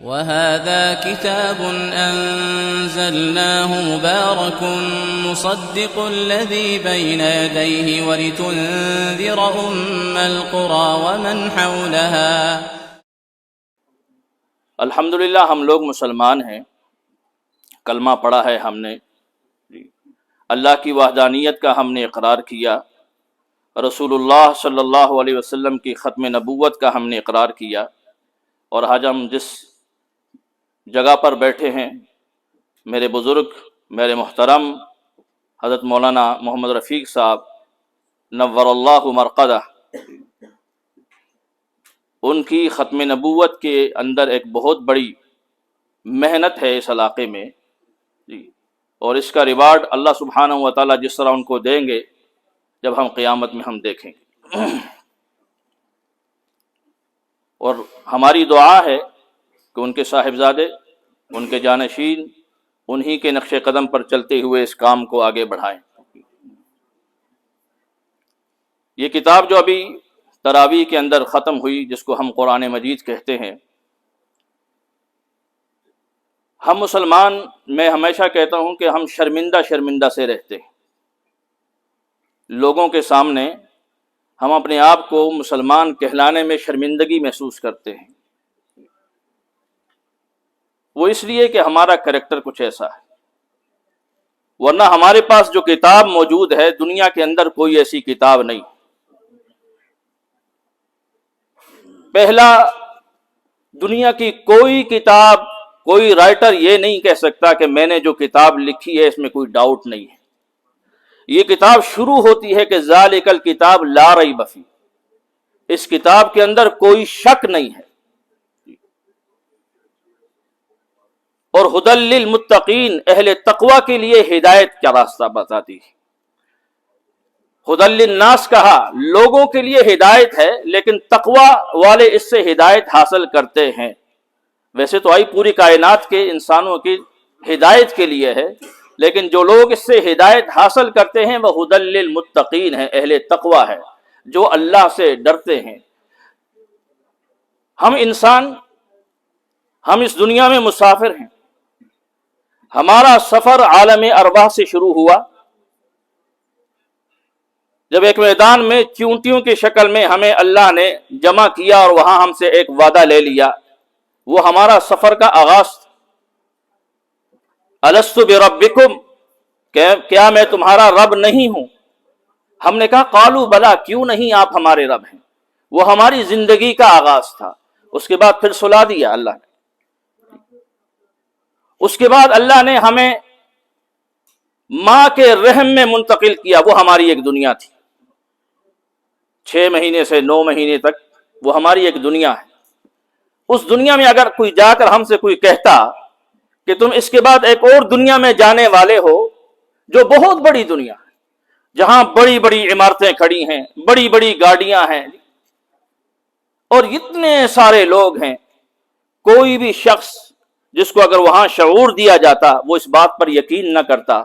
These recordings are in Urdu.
وَهَذَا كِتَابٌ أَنزَلْنَاهُ مُبَارَكٌ مُصَدِّقُ الَّذِي بَيْنَ يَدَيْهِ وَلِتُنذِرَ أُمَّ الْقُرَى وَمَنْ حَوْلَهَا۔ الحمدللہ ہم لوگ مسلمان ہیں، کلمہ پڑھا ہے ہم نے، اللہ کی وحدانیت کا ہم نے اقرار کیا، رسول اللہ صلی اللہ علیہ وسلم کی ختم نبوت کا ہم نے اقرار کیا، اور آج ہم جس جگہ پر بیٹھے ہیں، میرے بزرگ، میرے محترم حضرت مولانا محمد رفیق صاحب نور اللہ مرقدہ، ان کی ختم نبوت کے اندر ایک بہت بڑی محنت ہے اس علاقے میں جی، اور اس کا ریوارڈ اللہ سبحانہ و تعالیٰ جس طرح ان کو دیں گے جب ہم قیامت میں ہم دیکھیں گے۔ اور ہماری دعا ہے کہ ان کے صاحبزادے، ان کے جانشین، انہی کے نقش قدم پر چلتے ہوئے اس کام کو آگے بڑھائیں۔ یہ کتاب جو ابھی تراویح کے اندر ختم ہوئی، جس کو ہم قرآن مجید کہتے ہیں، ہم مسلمان، میں ہمیشہ کہتا ہوں کہ ہم شرمندہ سے رہتے ہیں۔ لوگوں کے سامنے ہم اپنے آپ کو مسلمان کہلانے میں شرمندگی محسوس کرتے ہیں، وہ اس لیے کہ ہمارا کریکٹر کچھ ایسا ہے، ورنہ ہمارے پاس جو کتاب موجود ہے، دنیا کے اندر کوئی ایسی کتاب نہیں۔ پہلا، دنیا کی کوئی کتاب، کوئی رائٹر یہ نہیں کہہ سکتا کہ میں نے جو کتاب لکھی ہے اس میں کوئی ڈاؤٹ نہیں ہے۔ یہ کتاب شروع ہوتی ہے کہ ذالک الکتاب لا ریب فیہ، اس کتاب کے اندر کوئی شک نہیں ہے، اور ھدی للمتقین، اہل تقوی کے لیے ہدایت کا راستہ بتاتی ہے۔ ھدی للناس کہا، لوگوں کے لیے ہدایت ہے، لیکن تقوی والے اس سے ہدایت حاصل کرتے ہیں۔ ویسے تو آئی پوری کائنات کے انسانوں کی ہدایت کے لیے ہے، لیکن جو لوگ اس سے ہدایت حاصل کرتے ہیں وہ ھدی للمتقین ہے، اہل تقوی ہے، جو اللہ سے ڈرتے ہیں۔ ہم انسان، ہم اس دنیا میں مسافر ہیں۔ ہمارا سفر عالم ارواح سے شروع ہوا، جب ایک میدان میں چیونٹیوں کی شکل میں ہمیں اللہ نے جمع کیا اور وہاں ہم سے ایک وعدہ لے لیا، وہ ہمارا سفر کا آغاز تھا۔ الست بربکم، کیا میں تمہارا رب نہیں ہوں؟ ہم نے کہا قالوا بلا، کیوں نہیں آپ ہمارے رب ہیں۔ وہ ہماری زندگی کا آغاز تھا۔ اس کے بعد پھر سلا دیا اللہ نے۔ اس کے بعد اللہ نے ہمیں ماں کے رحم میں منتقل کیا، وہ ہماری ایک دنیا تھی۔ 6 مہینے سے 9 مہینے تک وہ ہماری ایک دنیا ہے۔ اس دنیا میں اگر کوئی جا کر ہم سے کوئی کہتا کہ تم اس کے بعد ایک اور دنیا میں جانے والے ہو، جو بہت بڑی دنیا ہے، جہاں بڑی بڑی عمارتیں کھڑی ہیں، بڑی بڑی گاڑیاں ہیں، اور اتنے سارے لوگ ہیں، کوئی بھی شخص جس کو اگر وہاں شعور دیا جاتا وہ اس بات پر یقین نہ کرتا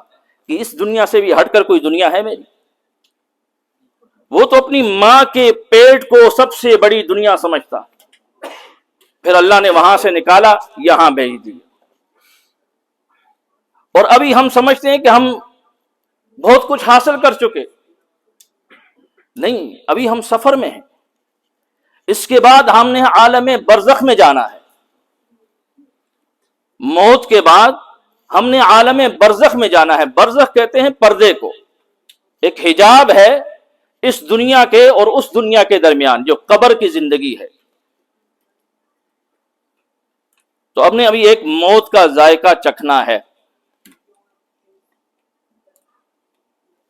کہ اس دنیا سے بھی ہٹ کر کوئی دنیا ہے میری۔ وہ تو اپنی ماں کے پیٹ کو سب سے بڑی دنیا سمجھتا، پھر اللہ نے وہاں سے نکالا، یہاں بھیج دیا۔ اور ابھی ہم سمجھتے ہیں کہ ہم بہت کچھ حاصل کر چکے، نہیں، ابھی ہم سفر میں ہیں۔ اس کے بعد ہم نے عالم برزخ میں جانا ہے۔ موت کے بعد ہم نے عالم برزخ میں جانا ہے۔ برزخ کہتے ہیں پردے کو، ایک حجاب ہے اس دنیا کے اور اس دنیا کے درمیان، جو قبر کی زندگی ہے۔ تو اب نے ابھی ایک موت کا ذائقہ چکھنا ہے،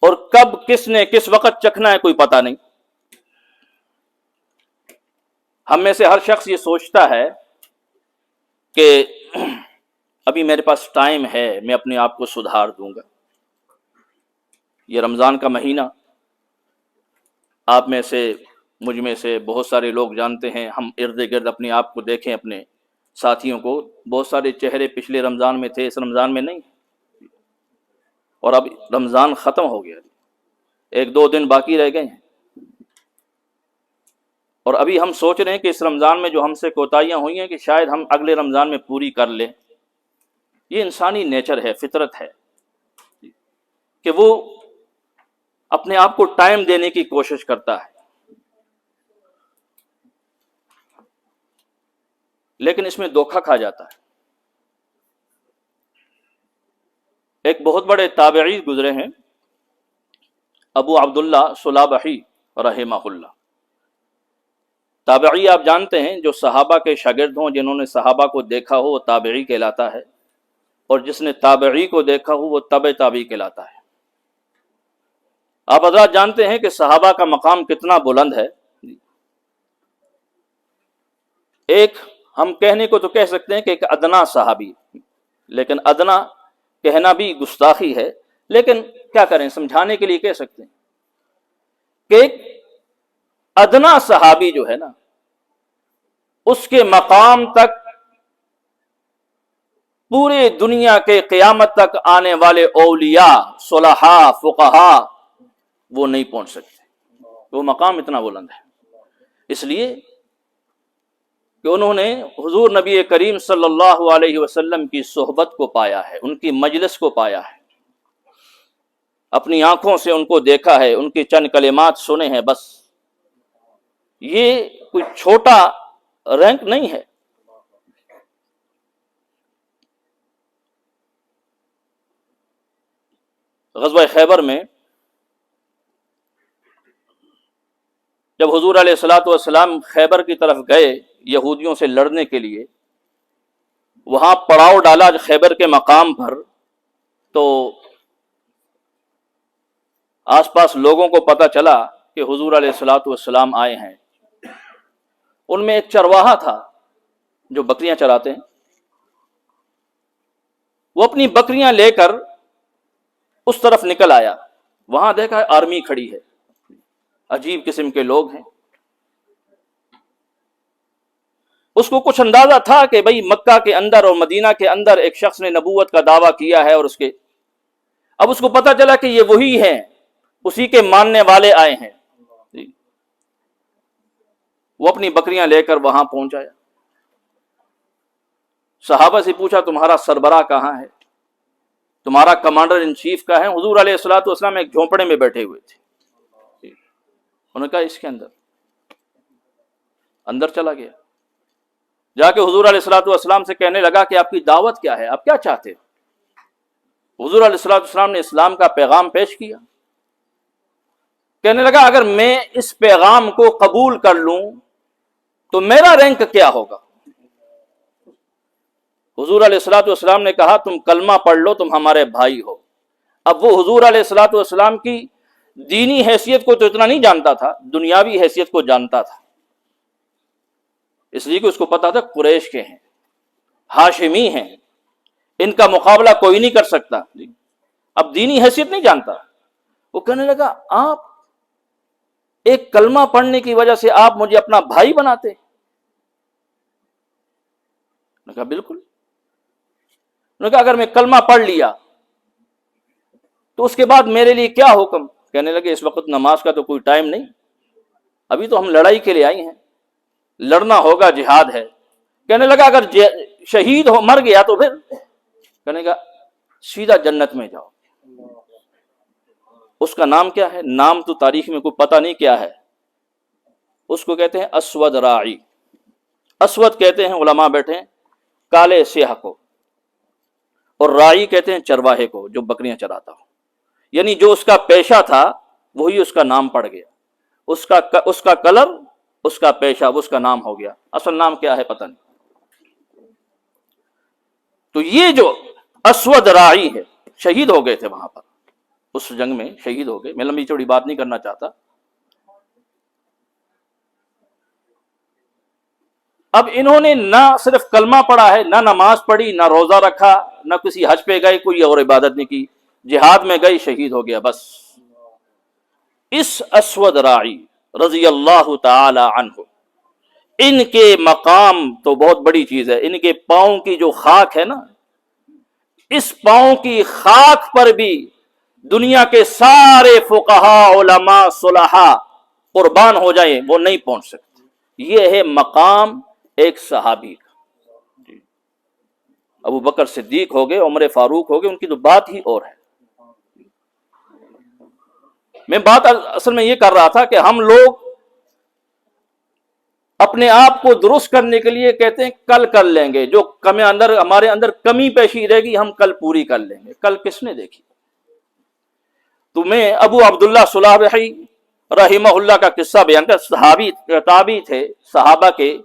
اور کب کس نے کس وقت چکھنا ہے کوئی پتہ نہیں۔ ہم میں سے ہر شخص یہ سوچتا ہے کہ ابھی میرے پاس ٹائم ہے، میں اپنے آپ کو سدھار دوں گا۔ یہ رمضان کا مہینہ، آپ میں سے، مجھ میں سے بہت سارے لوگ جانتے ہیں، ہم ارد گرد اپنے آپ کو دیکھیں، اپنے ساتھیوں کو، بہت سارے چہرے پچھلے رمضان میں تھے، اس رمضان میں نہیں، اور اب رمضان ختم ہو گیا، 1-2 دن باقی رہ گئے ہیں۔ اور ابھی ہم سوچ رہے ہیں کہ اس رمضان میں جو ہم سے کوتاہیاں ہوئی ہیں کہ شاید ہم اگلے رمضان میں پوری کر لیں. یہ انسانی نیچر ہے، فطرت ہے کہ وہ اپنے آپ کو ٹائم دینے کی کوشش کرتا ہے. لیکن اس میں دھوکہ کھا جاتا ہے. ایک بہت بڑے تابعی گزرے ہیں، ابو عبداللہ صلابحی رحمہ اللہ. تابعی آپ جانتے ہیں جو صحابہ کے شاگرد ہوں، جنہوں نے صحابہ کو دیکھا ہو وہ تابعی کہلاتا ہے، اور جس نے تابعی کو دیکھا ہو وہ تبع تابعی کہلاتا ہے. آپ حضرات جانتے ہیں کہ صحابہ کا مقام کتنا بلند ہے. ایک ہم کہنے کو تو کہہ سکتے ہیں کہ ایک ادنا صحابی، لیکن ادنا کہنا بھی گستاخی ہے، لیکن کیا کریں، سمجھانے کے لیے کہہ سکتے ہیں کہ ایک ادنا صحابی جو ہے نا، اس کے مقام تک پورے دنیا کے قیامت تک آنے والے اولیاء، صلحاء، فقہاء وہ نہیں پہنچ سکتے. وہ مقام اتنا بلند ہے، اس لیے کہ انہوں نے حضور نبی کریم صلی اللہ علیہ وسلم کی صحبت کو پایا ہے، ان کی مجلس کو پایا ہے، اپنی آنکھوں سے ان کو دیکھا ہے، ان کے چند کلمات سنے ہیں. بس یہ کوئی چھوٹا رینک نہیں ہے. غزوہ خیبر میں جب حضور علیہ الصلوۃ والسلام خیبر کی طرف گئے یہودیوں سے لڑنے کے لیے، وہاں پڑاؤ ڈالا خیبر کے مقام پر، تو آس پاس لوگوں کو پتہ چلا کہ حضور علیہ الصلوۃ والسلام آئے ہیں. ان میں ایک چرواہا تھا جو بکریاں چراتے ہیں. وہ اپنی بکریاں لے کر اس طرف نکل آیا. وہاں دیکھا ہے آرمی کھڑی ہے، عجیب قسم کے لوگ ہیں. اس کو کچھ اندازہ تھا کہ بھئی مکہ کے اندر اور مدینہ کے اندر ایک شخص نے نبوت کا دعویٰ کیا ہے، اور اب اس کو پتہ چلا کہ یہ وہی ہیں، اسی کے ماننے والے آئے ہیں. وہ اپنی بکریاں لے کر وہاں پہنچ آیا. صحابہ سے پوچھا تمہارا سربراہ کہاں ہے، تمہارا کمانڈر ان چیف کا ہے؟ حضور علیہ الصلوۃ والسلام ایک جھونپڑے میں بیٹھے ہوئے تھے. انہوں نے کہا اس کے اندر چلا گیا. جا کے حضور علیہ الصلوۃ والسلام سے کہنے لگا کہ آپ کی دعوت کیا ہے، آپ کیا چاہتے ہو؟ حضور علیہ الصلوۃ والسلام نے اسلام کا پیغام پیش کیا. کہنے لگا اگر میں اس پیغام کو قبول کر لوں تو میرا رینک کیا ہوگا؟ حضور علیہ الصلوۃ والسلام نے کہا تم کلمہ پڑھ لو، تم ہمارے بھائی ہو. اب وہ حضور علیہ الصلوۃ والسلام کی دینی حیثیت کو تو اتنا نہیں جانتا تھا، دنیاوی حیثیت کو جانتا تھا. اس لیے کہ اس کو پتا تھا قریش کے ہیں، ہاشمی ہیں، ان کا مقابلہ کوئی نہیں کر سکتا. اب دینی حیثیت نہیں جانتا. وہ کہنے لگا آپ ایک کلمہ پڑھنے کی وجہ سے آپ مجھے اپنا بھائی بناتے؟ نے کہا بالکل. نے کہا اگر میں کلمہ پڑھ لیا تو اس کے بعد میرے لیے کیا حکم؟ کہنے لگے اس وقت نماز کا تو کوئی ٹائم نہیں، ابھی تو ہم لڑائی کے لیے آئی ہیں، لڑنا ہوگا، جہاد ہے. کہنے لگا اگر شہید ہو مر گیا تو پھر؟ کہنے لگا سیدھا جنت میں جاؤ. اس کا نام کیا ہے؟ نام تو تاریخ میں کوئی پتہ نہیں کیا ہے. اس کو کہتے ہیں اسود راعی. اسود کہتے ہیں علماء بیٹھے ہیں کالے سیاہ کو، اور راعی کہتے ہیں چرواہے کو جو بکریاں چراتا ہو. یعنی جو اس کا پیشہ تھا وہی اس کا نام پڑ گیا. اس کا کلر، اس کا پیشہ، اس کا نام ہو گیا. اصل نام کیا ہے پتہ نہیں. تو یہ جو اسود راعی ہے شہید ہو گئے تھے وہاں پر، اس جنگ میں شہید ہو گئے. میں لمبی چوڑی بات نہیں کرنا چاہتا. اب انہوں نے نہ صرف کلمہ پڑھا ہے، نہ نماز پڑھی، نہ روزہ رکھا، نہ کسی حج پہ گئے، کوئی اور عبادت نہیں کی، جہاد میں گئی، شہید ہو گیا. بس اس اسود راعی رضی اللہ تعالی عنہ، ان کے مقام تو بہت بڑی چیز ہے. ان کے پاؤں کی جو خاک ہے نا، اس پاؤں کی خاک پر بھی دنیا کے سارے فقہاء، علماء، صلحاء قربان ہو جائیں وہ نہیں پہنچ سکتے. یہ ہے مقام ایک صحابی کا. ابو بکر صدیق ہو گئے، عمر فاروق ہو گئے، ان کی تو بات ہی اور ہے. میں بات اصل میں یہ کر رہا تھا کہ ہم لوگ اپنے آپ کو درست کرنے کے لیے کہتے ہیں کل کر لیں گے، جو ہمارے اندر کمی پیشی رہے گی ہم کل پوری کر لیں گے. کل کس نے دیکھی؟ تو میں ابو عبداللہ صلابحی رحمہ اللہ کا قصہ بیان کر. صحابی تابعی تھے، صحابہ کے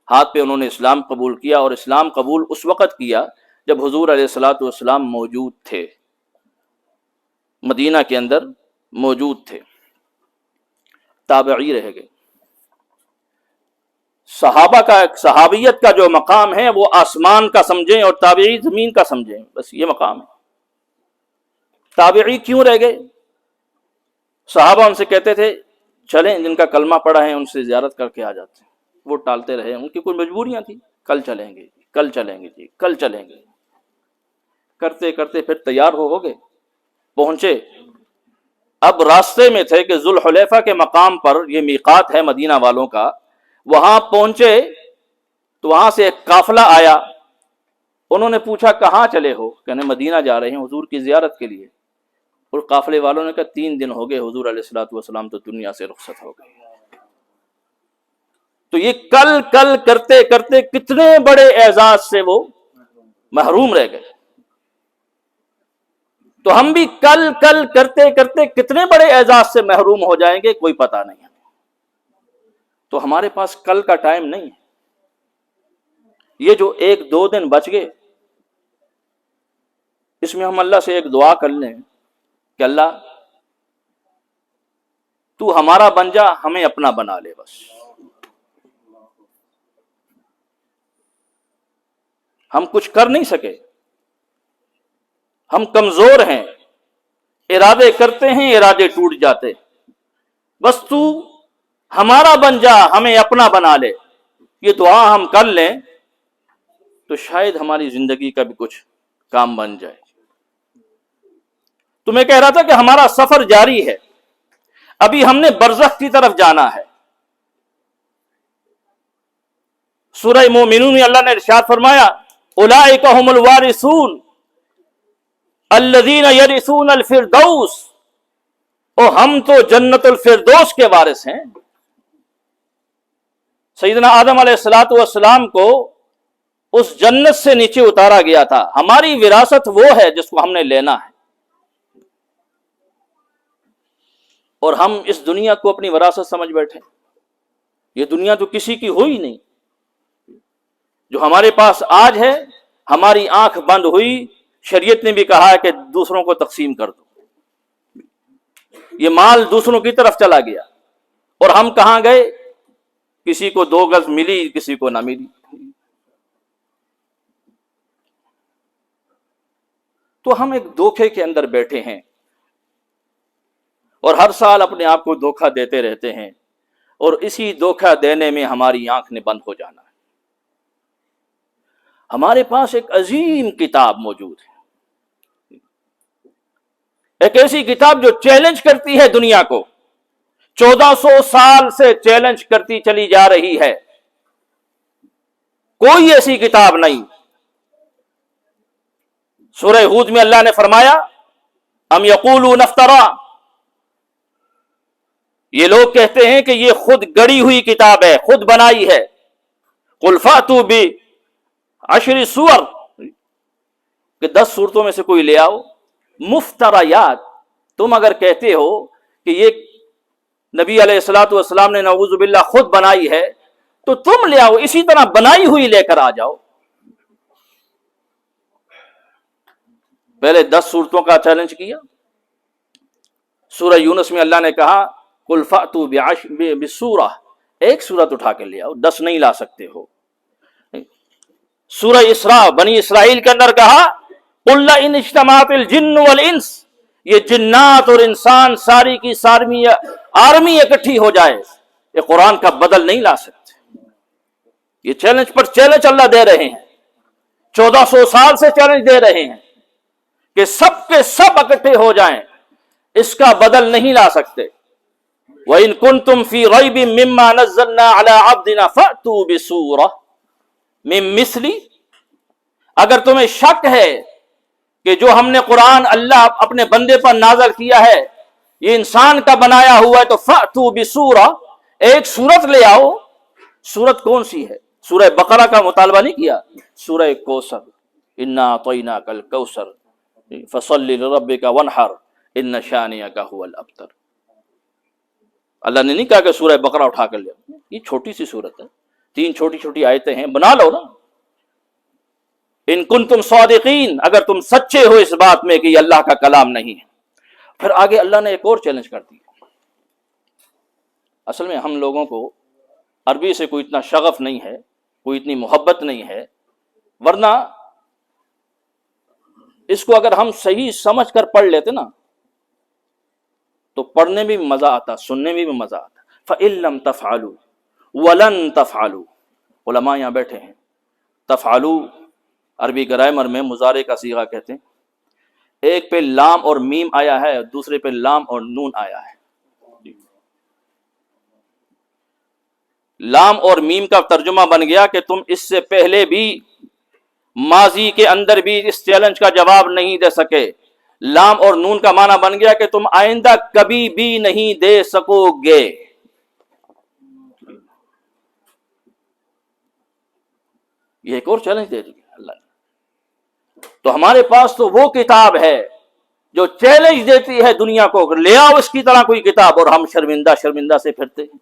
ہاتھ پہ انہوں نے اسلام قبول کیا، اور اسلام قبول اس وقت کیا جب حضور علیہ الصلوۃ والسلام موجود تھے، مدینہ کے اندر موجود تھے. تابعی رہ گئے. صحابہ کا صحابیت کا جو مقام ہے وہ آسمان کا سمجھیں اور تابعی زمین کا سمجھیں، بس یہ مقام ہے. تابعی کیوں رہ گئے؟ صحابہ ان سے کہتے تھے چلیں، جن کا کلمہ پڑھا ہے ان سے زیارت کر کے آ جاتے ہیں. وہ ٹالتے رہے، ان کی کوئی مجبوریاں تھیں. کل چلیں گے، کل چلیں گے جی، کل چلیں گے. کرتے کرتے پھر تیار ہو گئے، پہنچے. اب راستے میں تھے کہ ذوالحلیفہ کے مقام پر، یہ میقات ہے مدینہ والوں کا، وہاں پہنچے تو وہاں سے ایک قافلہ آیا. انہوں نے پوچھا کہاں چلے ہو؟ کہنے مدینہ جا رہے ہیں حضور کی زیارت کے لیے. اور قافلے والوں نے کہا 3 دن ہو گئے حضور علیہ الصلوۃ والسلام تو دنیا سے رخصت ہو گئے. تو یہ کل کل کرتے کرتے کتنے بڑے اعزاز سے وہ محروم رہ گئے. تو ہم بھی کل کل کرتے کرتے کتنے بڑے اعزاز سے محروم ہو جائیں گے کوئی پتہ نہیں. تو ہمارے پاس کل کا ٹائم نہیں ہے. یہ جو 1-2 دن بچ گئے، اس میں ہم اللہ سے ایک دعا کر لیں کہ اللہ تو ہمارا بن جا، ہمیں اپنا بنا لے. بس ہم کچھ کر نہیں سکے، ہم کمزور ہیں، ارادے کرتے ہیں ارادے ٹوٹ جاتے. بس تو ہمارا بن جا، ہمیں اپنا بنا لے. یہ دعا ہم کر لیں تو شاید ہماری زندگی کا بھی کچھ کام بن جائے. تو میں کہہ رہا تھا کہ ہمارا سفر جاری ہے. ابھی ہم نے برزخ کی طرف جانا ہے. سورہ مومنون میں اللہ نے ارشاد فرمایا اولئک هم الوارثون الذین یرثون الفردوس. او ہم تو جنت الفردوس کے وارث ہیں. سیدنا آدم علیہ الصلوۃ والسلام کو اس جنت سے نیچے اتارا گیا تھا. ہماری وراثت وہ ہے جس کو ہم نے لینا ہے، اور ہم اس دنیا کو اپنی وراثت سمجھ بیٹھے. یہ دنیا تو کسی کی ہوئی نہیں. جو ہمارے پاس آج ہے، ہماری آنکھ بند ہوئی، شریعت نے بھی کہا ہے کہ دوسروں کو تقسیم کر دو. یہ مال دوسروں کی طرف چلا گیا، اور ہم کہاں گئے؟ کسی کو 2 گز ملی، کسی کو نہ ملی. تو ہم ایک دھوکے کے اندر بیٹھے ہیں، اور ہر سال اپنے آپ کو دھوکہ دیتے رہتے ہیں، اور اسی دھوکہ دینے میں ہماری آنکھ نے بند ہو جانا ہے. ہمارے پاس ایک عظیم کتاب موجود ہے، ایک ایسی کتاب جو چیلنج کرتی ہے دنیا کو. 1400 سال سے چیلنج کرتی چلی جا رہی ہے. کوئی ایسی کتاب نہیں. سورہ ہود میں اللہ نے فرمایا ام یقولون افترا، یہ لوگ کہتے ہیں کہ یہ خود گڑی ہوئی کتاب ہے، خود بنائی ہے. قل فاتوا بعشر سور، کہ 10 صورتوں میں سے کوئی لے آؤ. مفتریات، تم اگر کہتے ہو کہ یہ نبی علیہ الصلوۃ والسلام نے نعوذ باللہ خود بنائی ہے تو تم لے آؤ، اسی طرح بنائی ہوئی لے کر آ جاؤ. پہلے 10 صورتوں کا چیلنج کیا. سورہ یونس میں اللہ نے کہا قل فاتوا بسورہ، ایک سورت اٹھا کے لے آؤ، 10 نہیں لا سکتے ہو. سورہ اسراء بنی اسرائیل کے اندر کہا قل ان اجتمعت الجن والانس، یہ جنات اور انسان ساری کی ساری آرمی اکٹھی ہو جائے، یہ قرآن کا بدل نہیں لا سکتے. یہ چیلنج پر چیلنج اللہ دے رہے ہیں. 1400 سال سے چیلنج دے رہے ہیں کہ سب کے سب اکٹھے ہو جائیں، اس کا بدل نہیں لا سکتے. وَإِن كُنتُمْ فِي رَيْبٍ مِّمَّا نَزَّلْنَا عَلَىٰ عَبْدِنَا فَأْتُوا بِسُورَةٍ مِّن مِّثْلِهِ، اگر تمہیں شک ہے کہ جو ہم نے قرآن اللہ اپنے بندے پر نازل کیا ہے یہ انسان کا بنایا ہوا ہے، تو فَأْتُوا بِسُورَةٍ، ایک سورت لے آؤ۔ سورت کون سی ہے؟ سورہ بقرہ کا مطالبہ نہیں کیا، سورہ کوثر، اِنَّا أَعْطَيْنَاكَ الْكَوْثَرَ فَصَلِّ لِرَبِّكَ وَانْحَرْ إِنَّ شَانِئَكَ هُوَ الْأَبْتَرُ۔ اللہ نے نہیں کہا کہ سورہ بقرہ اٹھا کر لیا، یہ چھوٹی سی سورت ہے، 3 چھوٹی چھوٹی آیتیں ہیں، بنا لو نا۔ ان کنتم صادقین، اگر تم سچے ہو اس بات میں کہ یہ اللہ کا کلام نہیں ہے۔ پھر آگے اللہ نے ایک اور چیلنج کر دی۔ اصل میں ہم لوگوں کو عربی سے کوئی اتنا شغف نہیں ہے، کوئی اتنی محبت نہیں ہے، ورنہ اس کو اگر ہم صحیح سمجھ کر پڑھ لیتے نا تو پڑھنے میں بھی مزہ آتا، سننے میں بھی مزہ آتا۔ فَإِن لَّمْ تَفْعَلُوا وَلَن تَفْعَلُوا، علماء یہاں بیٹھے ہیں۔ تفعلوا عربی گرامر میں مضارع کا صیغہ کہتے ہیں، ایک پہ لام اور میم آیا ہے، دوسرے پہ لام اور نون آیا ہے۔ لام اور میم کا ترجمہ بن گیا کہ تم اس سے پہلے بھی ماضی کے اندر بھی اس چیلنج کا جواب نہیں دے سکے۔ لام اور نون کا معنی بن گیا کہ تم آئندہ کبھی بھی نہیں دے سکو گے۔ یہ ایک اور چیلنج دے دی اللہ نے۔ تو ہمارے پاس تو وہ کتاب ہے جو چیلنج دیتی ہے دنیا کو، لے آؤ اس کی طرح کوئی کتاب، اور ہم شرمندہ شرمندہ سے پھرتے ہیں۔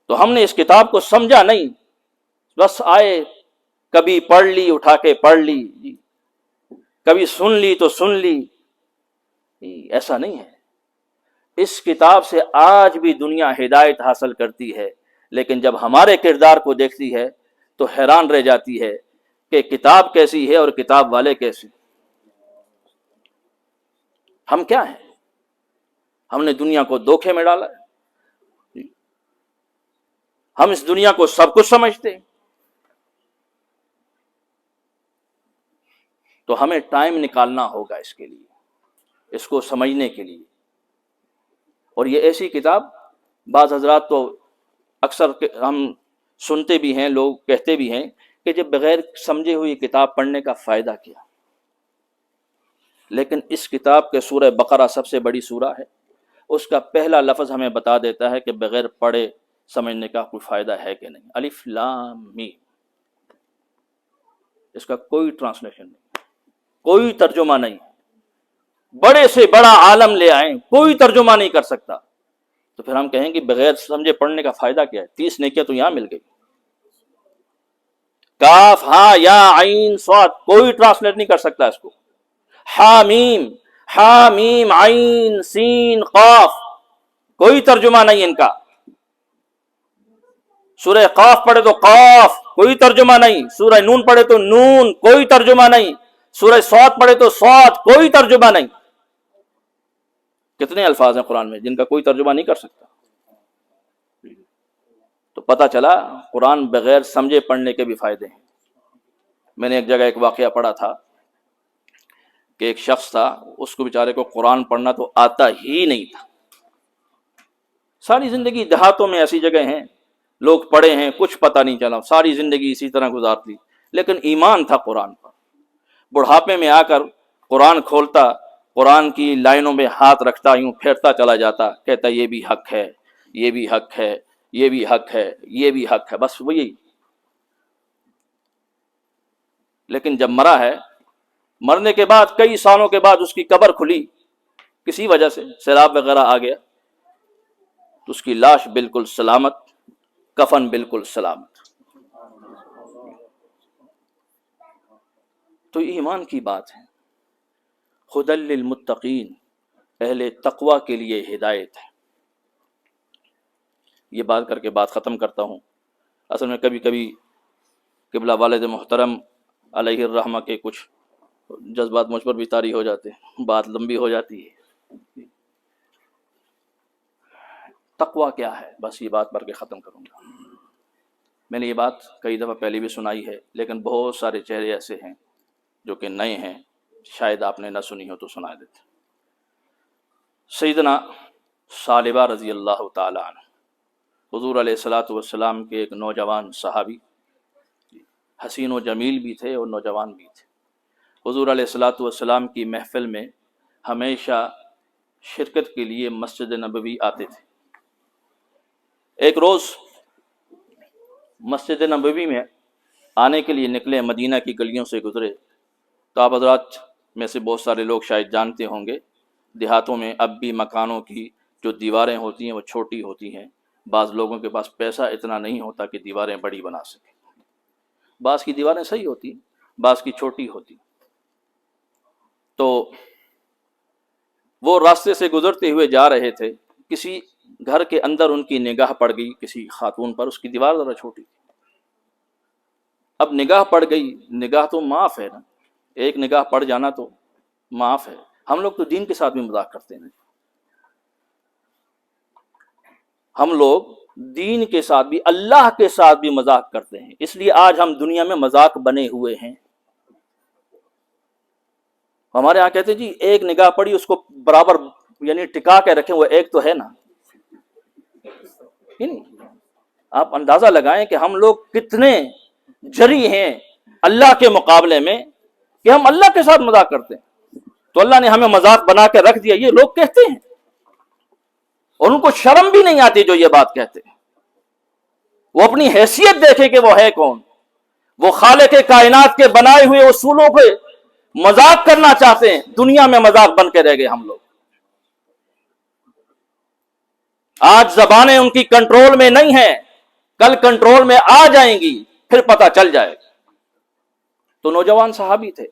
تو ہم نے اس کتاب کو سمجھا نہیں، بس آئے کبھی پڑھ لی، اٹھا کے پڑھ لی، کبھی سن لی تو سن لی۔ ایسا نہیں ہے۔ اس کتاب سے آج بھی دنیا ہدایت حاصل کرتی ہے، لیکن جب ہمارے کردار کو دیکھتی ہے تو حیران رہ جاتی ہے کہ کتاب کیسی ہے اور کتاب والے کیسے۔ ہم کیا ہیں؟ ہم نے دنیا کو دھوکے میں ڈالا ہے۔ ہم اس دنیا کو سب کچھ سمجھتے ہیں۔ تو ہمیں ٹائم نکالنا ہوگا اس کے لیے، اس کو سمجھنے کے لیے۔ اور یہ ایسی کتاب، بعض حضرات تو اکثر ہم سنتے بھی ہیں، لوگ کہتے بھی ہیں کہ جب بغیر سمجھے ہوئی کتاب پڑھنے کا فائدہ کیا۔ لیکن اس کتاب کے سورہ بقرہ سب سے بڑی سورہ ہے، اس کا پہلا لفظ ہمیں بتا دیتا ہے کہ بغیر پڑھے سمجھنے کا کوئی فائدہ ہے کہ نہیں۔ الف لام میم، اس کا کوئی ٹرانسلیشن نہیں، کوئی ترجمہ نہیں۔ بڑے سے بڑا عالم لے آئیں، کوئی ترجمہ نہیں کر سکتا۔ تو پھر ہم کہیں کہ بغیر سمجھے پڑھنے کا فائدہ کیا ہے؟ 30 نیکیاں تو یہاں مل گئی۔ کاف ہاں یا عین صاد، کوئی ٹرانسلیٹ نہیں کر سکتا اس کو۔ حامیم عین سین قاف، کوئی ترجمہ نہیں ان کا۔ سورہ قاف پڑھے تو قاف، کوئی ترجمہ نہیں۔ سورہ نون پڑھے تو نون، کوئی ترجمہ نہیں۔ سورہ صاد پڑھے تو صاد، کوئی ترجمہ نہیں۔ کتنے الفاظ ہیں قرآن میں جن کا کوئی ترجمہ نہیں کر سکتا؟ تو پتہ چلا قرآن بغیر سمجھے پڑھنے کے بھی فائدے ہیں۔ میں نے ایک جگہ ایک واقعہ پڑھا تھا کہ ایک شخص تھا، اس کو بیچارے کو قرآن پڑھنا تو آتا ہی نہیں تھا۔ ساری زندگی دیہاتوں میں ایسی جگہ ہیں، لوگ پڑھے ہیں، کچھ پتہ نہیں چلا، ساری زندگی اسی طرح گزار دی، لیکن ایمان تھا قرآن پر۔ بڑھاپے میں آ کر قرآن کھولتا، قرآن کی لائنوں میں ہاتھ رکھتا، یوں پھیرتا چلا جاتا، کہتا یہ بھی حق ہے، یہ بھی حق ہے، یہ بھی حق ہے، یہ بھی حق ہے، بس وہی۔ لیکن جب مرا ہے، مرنے کے بعد کئی سالوں کے بعد اس کی قبر کھلی، کسی وجہ سے سیلاب وغیرہ آ گیا، تو اس کی لاش بالکل سلامت، کفن بالکل سلامت۔ تو ایمان کی بات ہے۔ ہدی للمتقین، اہل تقوی کے لیے ہدایت ہے۔ یہ بات کر کے بات ختم کرتا ہوں۔ اصل میں کبھی کبھی قبلہ والد محترم علیہ الرحمہ کے کچھ جذبات مجھ پر بھی طاری ہو جاتے ہیں، بات لمبی ہو جاتی ہے۔ تقوی کیا ہے، بس یہ بات کر کے ختم کروں گا۔ میں نے یہ بات کئی دفعہ پہلے بھی سنائی ہے، لیکن بہت سارے چہرے ایسے ہیں جو کہ نئے ہیں، شاید آپ نے نہ سنی ہو تو سنا دیتے۔ سیدنا ثعلبہ رضی اللہ تعالیٰ عنہ حضور علیہ الصلاۃ والسلام کے ایک نوجوان صحابی، حسین و جمیل بھی تھے اور نوجوان بھی تھے۔ حضور علیہ الصلاۃ والسلام کی محفل میں ہمیشہ شرکت کے لیے مسجد نبوی آتے تھے۔ ایک روز مسجد نبوی میں آنے کے لیے نکلے، مدینہ کی گلیوں سے گزرے تو آپ حضرات میں سے بہت سارے لوگ شاید جانتے ہوں گے، دیہاتوں میں اب بھی مکانوں کی جو دیواریں ہوتی ہیں وہ چھوٹی ہوتی ہیں۔ بعض لوگوں کے پاس پیسہ اتنا نہیں ہوتا کہ دیواریں بڑی بنا سکیں، بعض کی دیواریں صحیح ہوتی، بعض کی چھوٹی ہوتی۔ تو وہ راستے سے گزرتے ہوئے جا رہے تھے، کسی گھر کے اندر ان کی نگاہ پڑ گئی کسی خاتون پر، اس کی دیوار ذرا چھوٹی۔ اب نگاہ پڑ گئی، نگاہ تو معاف ہے نا، ایک نگاہ پڑ جانا تو معاف ہے۔ ہم لوگ تو دین کے ساتھ بھی مذاق کرتے ہیں، ہم لوگ دین کے ساتھ بھی، اللہ کے ساتھ بھی مذاق کرتے ہیں، اس لیے آج ہم دنیا میں مذاق بنے ہوئے ہیں۔ ہمارے یہاں کہتے ہیں جی ایک نگاہ پڑی، اس کو برابر یعنی ٹکا کے رکھیں، وہ ایک تو ہے نا۔ آپ اندازہ لگائیں کہ ہم لوگ کتنے جری ہیں اللہ کے مقابلے میں کہ ہم اللہ کے ساتھ مذاق کرتے ہیں۔ تو اللہ نے ہمیں مذاق بنا کے رکھ دیا، یہ لوگ کہتے ہیں اور ان کو شرم بھی نہیں آتی جو یہ بات کہتے ہیں۔ وہ اپنی حیثیت دیکھے کہ وہ ہے کون، وہ خالق کائنات کے بنائے ہوئے اصولوں پہ مذاق کرنا چاہتے ہیں، دنیا میں مذاق بن کے رہ گئے ہم لوگ۔ آج زبانیں ان کی کنٹرول میں نہیں ہیں، کل کنٹرول میں آ جائیں گی، پھر پتہ چل جائے گا۔ تو نوجوان صحابی تھے،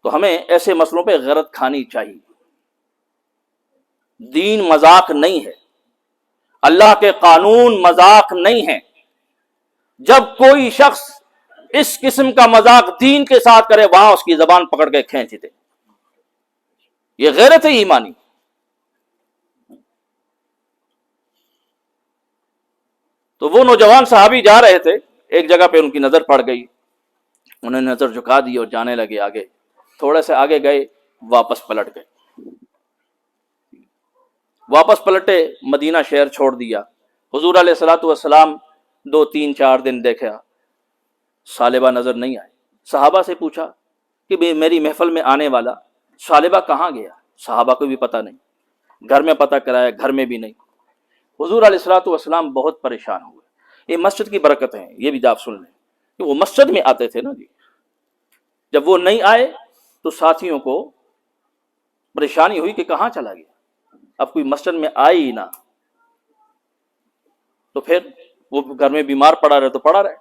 تو ہمیں ایسے مسئلوں پہ غیرت کھانی چاہیے۔ دین مذاق نہیں ہے، اللہ کے قانون مذاق نہیں ہے۔ جب کوئی شخص اس قسم کا مذاق دین کے ساتھ کرے، وہاں اس کی زبان پکڑ کے کھینچ دے، یہ غیرت ایمانی۔ تو وہ نوجوان صحابی جا رہے تھے، ایک جگہ پہ ان کی نظر پڑ گئی، انہوں نے نظر جھکا دی اور جانے لگے آگے۔ تھوڑے سے آگے گئے، واپس پلٹ گئے، واپس پلٹے، مدینہ شہر چھوڑ دیا۔ حضور علیہ الصلوۃ والسلام 2-3-4 دن دیکھا، ثعلبہ نظر نہیں آئے۔ صحابہ سے پوچھا کہ میری محفل میں آنے والا ثعلبہ کہاں گیا؟ صحابہ کو بھی پتہ نہیں، گھر میں پتہ کرایا، گھر میں بھی نہیں۔ حضور علیہ الصلوۃ والسلام بہت پریشان ہوئے۔ یہ مسجد کی برکت ہے، یہ بھی آپ سن لیں کہ وہ مسجد میں آتے تھے نا جی۔ جب وہ نہیں آئے تو ساتھیوں کو پریشانی ہوئی کہ کہاں چلا گیا، اب کوئی مسجد میں آئے ہی نہ، تو پھر وہ گھر میں بیمار پڑا رہے تو پڑا رہے،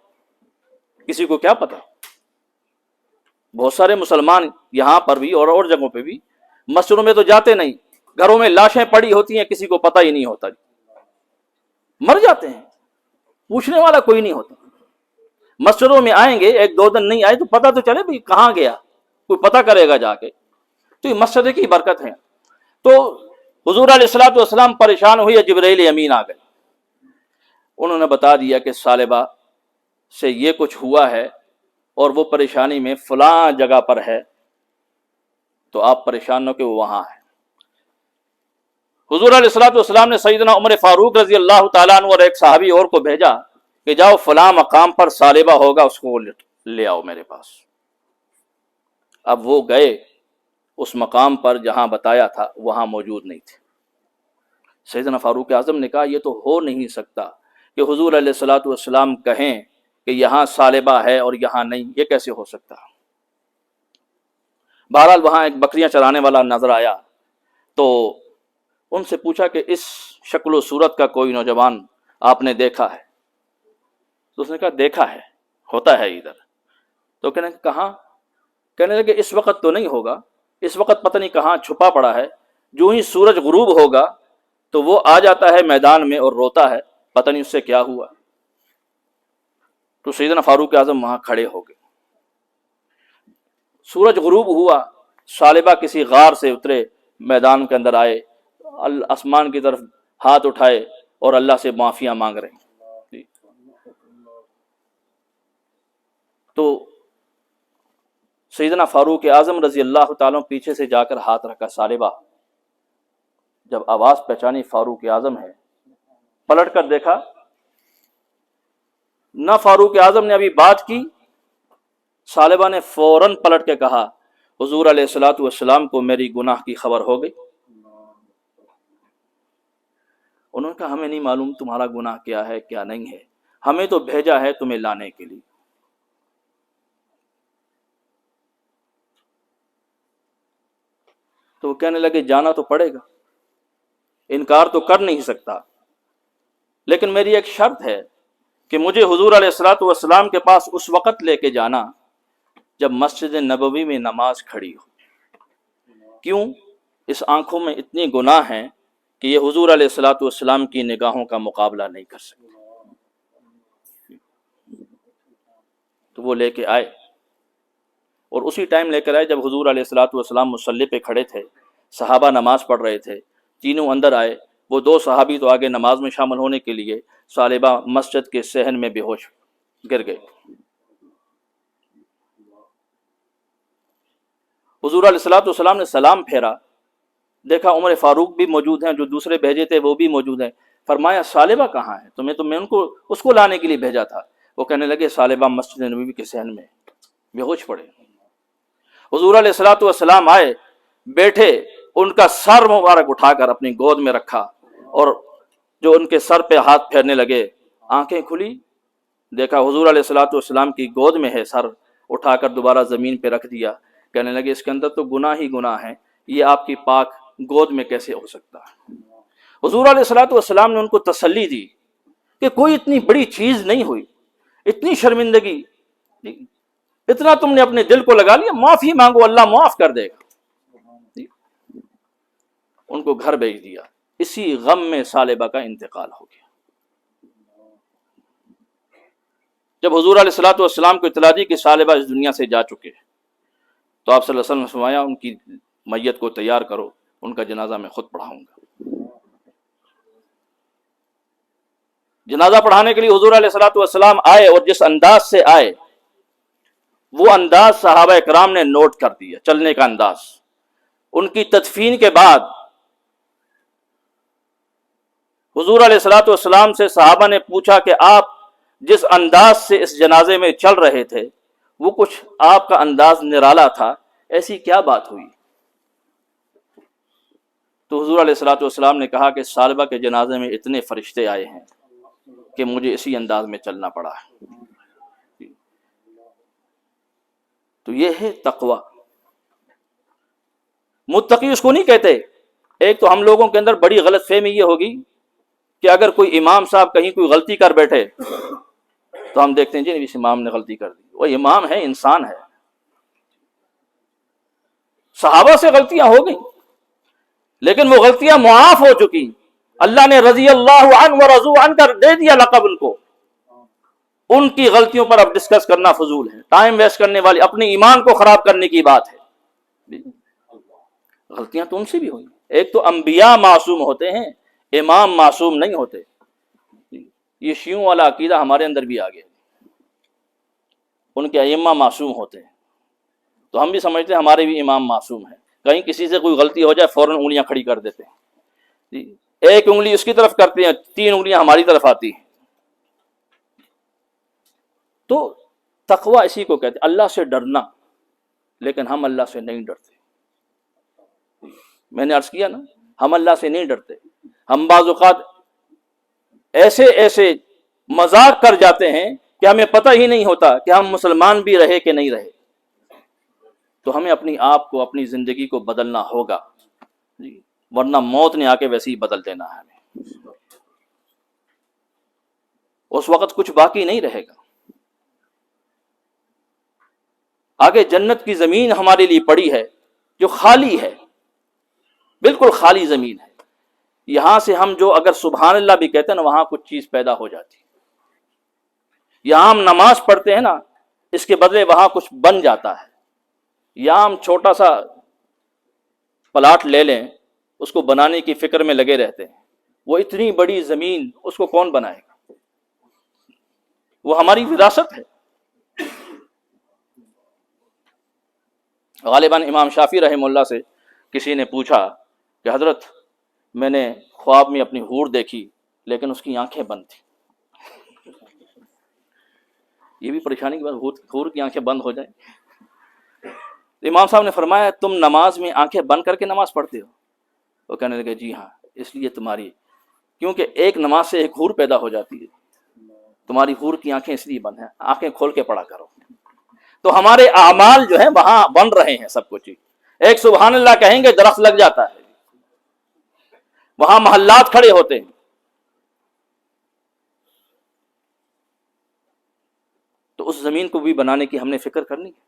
کسی کو کیا پتا۔ بہت سارے مسلمان یہاں پر بھی اور جگہوں پہ بھی مسجدوں میں تو جاتے نہیں، گھروں میں لاشیں پڑی ہوتی ہیں، کسی کو پتہ ہی نہیں ہوتا، مر جاتے ہیں، پوچھنے والا کوئی نہیں ہوتا۔ مسجدوں میں آئیں گے، 1-2 دن نہیں آئے تو پتہ تو چلے بھائی کہاں گیا، کوئی پتہ کرے گا جا کے۔ تو یہ مسجد کی برکت ہے۔ تو حضور علیہ الصلوۃ والسلام پریشان ہوئے، جبرائیل امین آ گئے، انہوں نے بتا دیا کہ ثعلبہ سے یہ کچھ ہوا ہے اور وہ پریشانی میں فلاں جگہ پر ہے، تو آپ پریشان نہ کہ وہ وہاں ہے۔ حضور علیہ الصلوۃ والسلام نے سیدنا عمر فاروق رضی اللہ تعالیٰ عنہ اور ایک صحابی اور کو بھیجا کہ جاؤ فلاں مقام پر ثعلبہ ہوگا، اس کو لے آؤ میرے پاس۔ اب وہ گئے، اس مقام پر جہاں بتایا تھا وہاں موجود نہیں تھے۔ سیدنا فاروق اعظم نے کہا یہ تو ہو نہیں سکتا کہ حضور علیہ الصلوۃ والسلام کہیں کہ یہاں ثعلبہ ہے اور یہاں نہیں، یہ کیسے ہو سکتا۔ بہرحال وہاں ایک بکریاں چرانے والا نظر آیا، تو ان سے پوچھا کہ اس شکل و صورت کا کوئی نوجوان آپ نے دیکھا ہے؟ تو اس نے کہا دیکھا ہے، ہوتا ہے ادھر۔ تو کہنے کہاں؟ کہنے لگے اس وقت تو نہیں ہوگا، اس وقت پتہ نہیں کہاں چھپا پڑا ہے، جو ہی سورج غروب ہوگا تو وہ آ جاتا ہے میدان میں اور روتا ہے، پتہ نہیں اس سے کیا ہوا۔ تو سیدنا فاروق اعظم وہاں کھڑے ہو گئے۔ سورج غروب ہوا، ثعلبہ کسی غار سے اترے، میدان کے اندر آئے، آسمان کی طرف ہاتھ اٹھائے اور اللہ سے معافیاں مانگ رہے ہیں۔ تو سیدنا فاروق اعظم رضی اللہ تعالیٰ پیچھے سے جا کر ہاتھ رکھا، ثعلبہ جب آواز پہچانی فاروق اعظم ہے، پلٹ کر دیکھا، نہ فاروق اعظم نے ابھی بات کی، ثعلبہ نے فوراً پلٹ کے کہا حضور علیہ الصلوۃ والسلام کو میری گناہ کی خبر ہو گئی۔ انہوں نے کہا ہمیں نہیں معلوم تمہارا گناہ کیا ہے کیا نہیں ہے، ہمیں تو بھیجا ہے تمہیں لانے کے لیے۔ تو وہ کہنے لگے جانا تو پڑے گا، انکار تو کر نہیں سکتا، لیکن میری ایک شرط ہے کہ مجھے حضور علیہ الصلوۃ والسلام کے پاس اس وقت لے کے جانا جب مسجد نبوی میں نماز کھڑی ہو۔ کیوں؟ اس آنکھوں میں اتنی گناہ ہیں کہ یہ حضور علیہ الصلوۃ والسلام کی نگاہوں کا مقابلہ نہیں کر سکتے۔ تو وہ لے کے آئے، اور اسی ٹائم لے کر آئے جب حضور علیہ الصلوۃ والسلام مصلی پہ کھڑے تھے، صحابہ نماز پڑھ رہے تھے، تینوں اندر آئے، وہ دو صحابی تو آگے نماز میں شامل ہونے کے لیے، ثعلبہ مسجد کے صحن میں بے ہوش گر گئے۔ حضور علیہ الصلوۃ والسلام نے سلام پھیرا، دیکھا عمر فاروق بھی موجود ہیں، جو دوسرے بھیجے تھے وہ بھی موجود ہیں۔ فرمایا ثعلبہ کہاں ہے؟ تمہیں تو میں اس کو لانے کے لیے بھیجا تھا۔ وہ کہنے لگے ثعلبہ مسجد نبوی کے صحن میں بے ہوش پڑے۔ حضور علیہ الصلوۃ والسلام آئے، بیٹھے، ان کا سر مبارک اٹھا کر اپنی گود میں رکھا، اور جو ان کے سر پہ ہاتھ پھیرنے لگے، آنکھیں کھلی، دیکھا حضور علیہ الصلوۃ والسلام کی گود میں ہے، سر اٹھا کر دوبارہ زمین پہ رکھ دیا۔ کہنے لگے اس کے اندر تو گناہ ہی گناہ ہے، یہ آپ کی پاک گود میں کیسے ہو سکتا ہے؟ حضور علیہ الصلوۃ والسلام نے ان کو تسلی دی کہ کوئی اتنی بڑی چیز نہیں ہوئی، اتنی شرمندگی، اتنا تم نے اپنے دل کو لگا لیا، معافی مانگو اللہ معاف کر دے گا۔ ان کو گھر بھیج دیا۔ اسی غم میں ثعلبہ کا انتقال ہو گیا۔ جب حضور علیہ الصلوۃ والسلام کو اطلاع دی کہ ثعلبہ اس دنیا سے جا چکے، تو آپ صلی اللہ علیہ وسلم نے فرمایا ان کی میت کو تیار کرو، ان کا جنازہ میں خود پڑھاؤں گا۔ جنازہ پڑھانے کے لیے حضور علیہ الصلوۃ والسلام آئے، اور جس انداز سے آئے وہ انداز صحابہ کرام نے نوٹ کر دیا، چلنے کا انداز۔ ان کی تدفین کے بعد حضور علیہ الصلوۃ والسلام سے صحابہ نے پوچھا کہ آپ جس انداز سے اس جنازے میں چل رہے تھے، وہ کچھ آپ کا انداز نرالا تھا، ایسی کیا بات ہوئی؟ تو حضور علیہ الصلوۃ والسلام نے کہا کہ ثعلبہ کے جنازے میں اتنے فرشتے آئے ہیں کہ مجھے اسی انداز میں چلنا پڑا ہے۔ تو یہ ہے تقوی۔ متقی اس کو نہیں کہتے۔ ایک تو ہم لوگوں کے اندر بڑی غلط فہمی یہ ہوگی کہ اگر کوئی امام صاحب کہیں کوئی غلطی کر بیٹھے تو ہم دیکھتے ہیں جی اس امام نے غلطی کر دی، وہ امام ہے، انسان ہے۔ صحابہ سے غلطیاں ہو گئیں، لیکن وہ غلطیاں معاف ہو چکی، اللہ نے رضی اللہ عنہ و رضوا عنہ کر دے دیا لقب ان کو۔ ان کی غلطیوں پر اب ڈسکس کرنا فضول ہے، ٹائم ویسٹ کرنے والی، اپنے ایمان کو خراب کرنے کی بات ہے۔ غلطیاں تو ان سے بھی ہوئی۔ ایک تو انبیاء معصوم ہوتے ہیں، امام معصوم نہیں ہوتے۔ یہ شیعوں والا عقیدہ ہمارے اندر بھی آ گیا، ان کے ائمہ معصوم ہوتے ہیں، تو ہم بھی سمجھتے ہیں ہمارے بھی امام معصوم ہیں۔ کہیں کسی سے کوئی غلطی ہو جائے فوراً انگلیاں کھڑی کر دیتے ہیں، ایک انگلی اس کی طرف کرتے ہیں، 3 انگلیاں ہماری طرف آتی ہیں۔ تو تقوی اسی کو کہتے ہیں، اللہ سے ڈرنا، لیکن ہم اللہ سے نہیں ڈرتے۔ میں نے عرض کیا نا، ہم اللہ سے نہیں ڈرتے، ہم بعض اوقات ایسے مذاق کر جاتے ہیں کہ ہمیں پتہ ہی نہیں ہوتا کہ ہم مسلمان بھی رہے کہ نہیں رہے۔ تو ہمیں اپنی آپ کو، اپنی زندگی کو بدلنا ہوگا، ورنہ موت نے آ کے ویسے ہی بدل دینا ہے ہمیں۔ اس وقت کچھ باقی نہیں رہے گا۔ آگے جنت کی زمین ہمارے لیے پڑی ہے جو خالی ہے، بالکل خالی زمین ہے۔ یہاں سے ہم جو اگر سبحان اللہ بھی کہتے ہیں نا، وہاں کچھ چیز پیدا ہو جاتی ہے۔ یہاں ہم نماز پڑھتے ہیں نا، اس کے بدلے وہاں کچھ بن جاتا ہے۔ یہاں ہم چھوٹا سا پلاٹ لے لیں، اس کو بنانے کی فکر میں لگے رہتے ہیں، وہ اتنی بڑی زمین اس کو کون بنائے گا؟ وہ ہماری وراثت ہے۔ غالباً امام شافعی رحمہ اللہ سے کسی نے پوچھا کہ حضرت میں نے خواب میں اپنی حور دیکھی لیکن اس کی آنکھیں بند تھیں. یہ بھی پریشانی کی بات، حور کی آنکھیں بند ہو جائیں. امام صاحب نے فرمایا تم نماز میں آنکھیں بند کر کے نماز پڑھتے ہو؟ وہ کہنے لگے جی ہاں، اس لیے تمہاری، کیونکہ ایک نماز سے ایک حور پیدا ہو جاتی ہے، تمہاری حور کی آنکھیں اس لیے بند ہیں، آنکھیں کھول کے پڑھا کرو. تو ہمارے اعمال جو ہیں وہاں بن رہے ہیں سب کچھ. ایک سبحان اللہ کہیں گے درخت لگ جاتا ہے، وہاں محلات کھڑے ہوتے ہیں. تو اس زمین کو بھی بنانے کی ہم نے فکر کرنی ہے.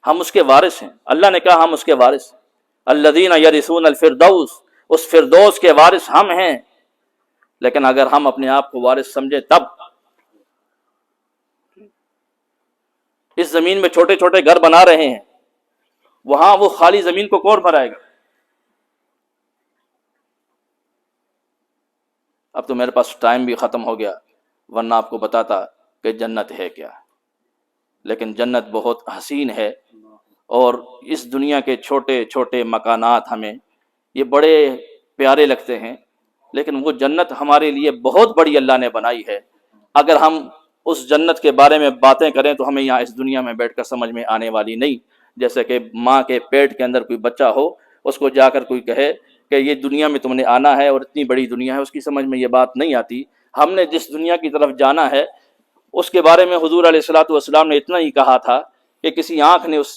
ہم اس کے وارث ہیں. اللہ نے کہا ہم اس کے وارث ہیں. الذین یرثون الفردوس، اس فردوس کے وارث ہم ہیں. لیکن اگر ہم اپنے آپ کو وارث سمجھے تب. اس زمین میں چھوٹے چھوٹے گھر بنا رہے ہیں، وہاں وہ خالی زمین کو کون بھرائے گا؟ اب تو میرے پاس ٹائم بھی ختم ہو گیا، ورنہ آپ کو بتاتا کہ جنت ہے کیا. لیکن جنت بہت حسین ہے، اور اس دنیا کے چھوٹے چھوٹے مکانات ہمیں یہ بڑے پیارے لگتے ہیں، لیکن وہ جنت ہمارے لیے بہت بڑی اللہ نے بنائی ہے. اگر ہم اس جنت کے بارے میں باتیں کریں تو ہمیں یہاں اس دنیا میں بیٹھ کر سمجھ میں آنے والی نہیں. جیسے کہ ماں کے پیٹ کے اندر کوئی بچہ ہو، اس کو جا کر کوئی کہے کہ یہ دنیا میں تم نے آنا ہے اور اتنی بڑی دنیا ہے، اس کی سمجھ میں یہ بات نہیں آتی. ہم نے جس دنیا کی طرف جانا ہے اس کے بارے میں حضور علیہ الصلوۃ والسلام نے اتنا ہی کہا تھا کہ کسی آنکھ نے اس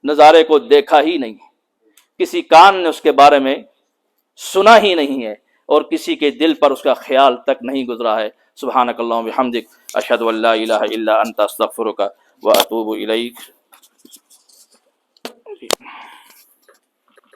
نظارے کو دیکھا ہی نہیں، کسی کان نے اس کے بارے میں سنا ہی نہیں ہے، اور کسی کے دل پر اس کا خیال تک نہیں گزرا ہے. سبحانک اللہم وبحمدک، اشہد ان لا الہ الا انت، استغفرک واتوب الیک.